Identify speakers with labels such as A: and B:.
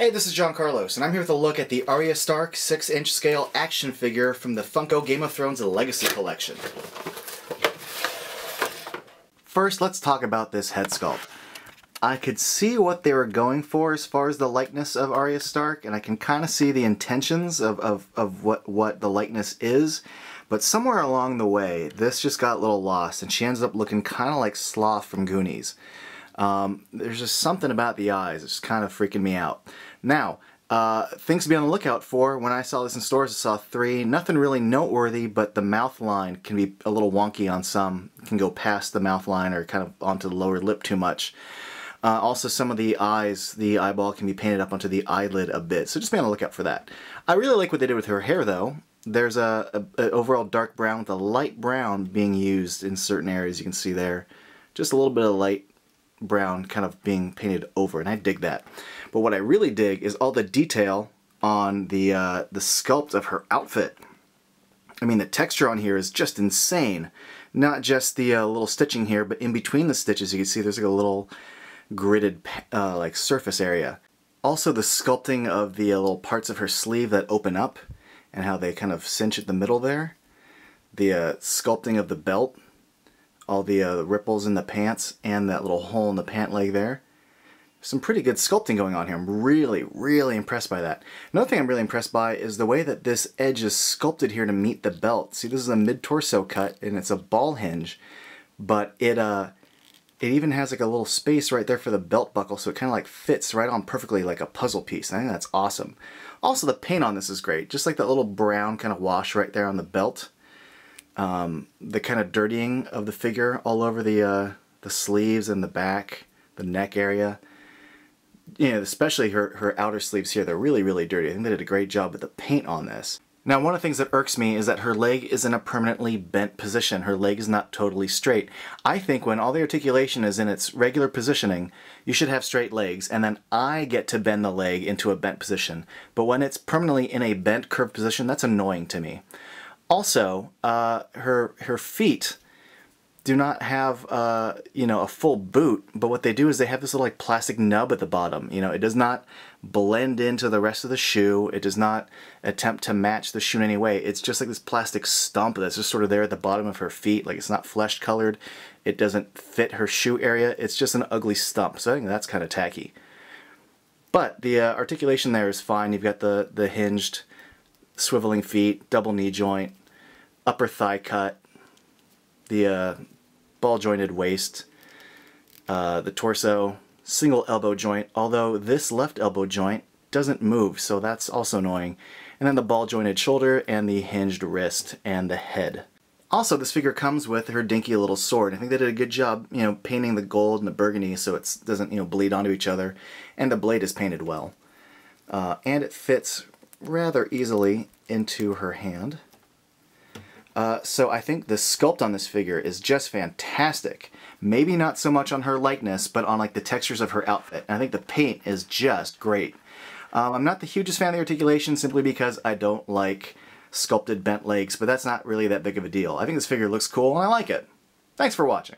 A: Hey, this is John Carlos, and I'm here with a look at the Arya Stark 6-inch scale action figure from the Funko Game of Thrones Legacy Collection. First, let's talk about this head sculpt. I could see what they were going for as far as the likeness of Arya Stark, and I can kind of see the intentions of what the likeness is, but somewhere along the way, this just got a little lost, and she ends up looking kind of like Sloth from Goonies. There's just something about the eyes that's kind of freaking me out. Now, things to be on the lookout for. When I saw this in stores, I saw 3. Nothing really noteworthy, but the mouth line can be a little wonky on some. It can go past the mouth line or kind of onto the lower lip too much. Also, some of the eyes, the eyeball can be painted up onto the eyelid a bit, so just be on the lookout for that. I really like what they did with her hair, though. There's a overall dark brown with a light brown being used in certain areas. You can see there. Just a little bit of light brown kind of being painted over, and I dig that. But what I really dig is all the detail on the sculpt of her outfit. I mean, the texture on here is just insane. Not just the little stitching here, but in between the stitches you can see there's like a little gridded like surface area. Also the sculpting of the little parts of her sleeve that open up and how they kind of cinch at the middle there. The sculpting of the belt. All the ripples in the pants and that little hole in the pant leg there. Some pretty good sculpting going on here. I'm really, really impressed by that. Another thing I'm really impressed by is the way that this edge is sculpted here to meet the belt. See, this is a mid-torso cut and it's a ball hinge, but it even has like a little space right there for the belt buckle, so it kind of like fits right on perfectly like a puzzle piece. I think that's awesome. Also, the paint on this is great. Just like that little brown kind of wash right there on the belt. The kind of dirtying of the figure all over the sleeves and the back, the neck area. You know, especially her outer sleeves here, they're really, really dirty. I think they did a great job with the paint on this. Now, one of the things that irks me is that her leg is in a permanently bent position. Her leg is not totally straight. I think when all the articulation is in its regular positioning, you should have straight legs, and then I get to bend the leg into a bent position. But when it's permanently in a bent, curved position, that's annoying to me. Also, her feet do not have you know, a full boot, but what they do is they have this little like plastic nub at the bottom. You know, it does not blend into the rest of the shoe. It does not attempt to match the shoe in any way. It's just like this plastic stump that's just sort of there at the bottom of her feet. Like, it's not flesh colored. It doesn't fit her shoe area. It's just an ugly stump. So I think that's kind of tacky. But the articulation there is fine. You've got the hinged, swiveling feet, double knee joint, upper thigh cut, the ball jointed waist, the torso, single elbow joint, although this left elbow joint doesn't move, so that's also annoying, and then the ball jointed shoulder and the hinged wrist and the head. Also, this figure comes with her dinky little sword. I think they did a good job, you know, painting the gold and the burgundy so it doesn't, you know, bleed onto each other, and the blade is painted well. And it fits rather easily into her hand. So I think the sculpt on this figure is just fantastic. Maybe not so much on her likeness, but on like the textures of her outfit. And I think the paint is just great. I'm not the hugest fan of the articulation simply because I don't like sculpted bent legs, but that's not really that big of a deal. I think this figure looks cool and I like it. Thanks for watching.